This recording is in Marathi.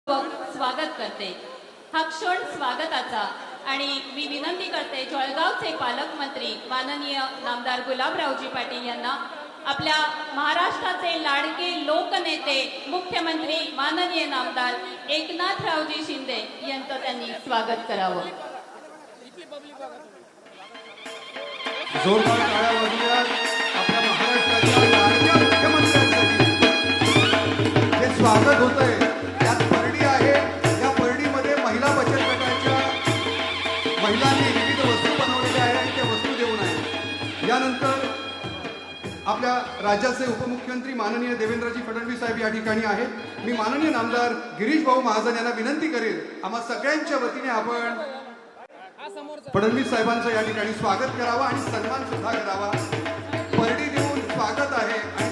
स्वागत करते। हा क्षण स्वागताचा आणि मी विनंती करते जळगावचे पालकमंत्री माननीय नामदार गुलाबरावजी पाटील यांना आपल्या महाराष्ट्राचे लाडके लोकनेते मुख्यमंत्री माननीय नामदार एकनाथरावजी शिंदे यांचं त्यांनी स्वागत करावं। जोरदार टाळ्या वाजवूया आपल्या महाराष्ट्राच्या लाडक्या मुख्यमंत्र्यांसाठी। हे स्वागत होतंय, यात परडी आहे। या परडीमध्ये महिला बचत गटाच्या महिलांनी विविध वस्तू बनवलेल्या आहेत, त्या वस्तू देऊन आहे। यानंतर आपल्या राज्याचे उपमुख्यमंत्री माननीय देवेंद्रजी फडणवीस साहेब या ठिकाणी आहेत। मी माननीय नामदार गिरीश भाऊ महाजन यांना विनंती करेल, आम्हा सगळ्यांच्या वतीने आपण फडणवीस साहेबांचं या ठिकाणी स्वागत करावा आणि सन्मान सुद्धा करावा। परडी देऊन स्वागत आहे आणि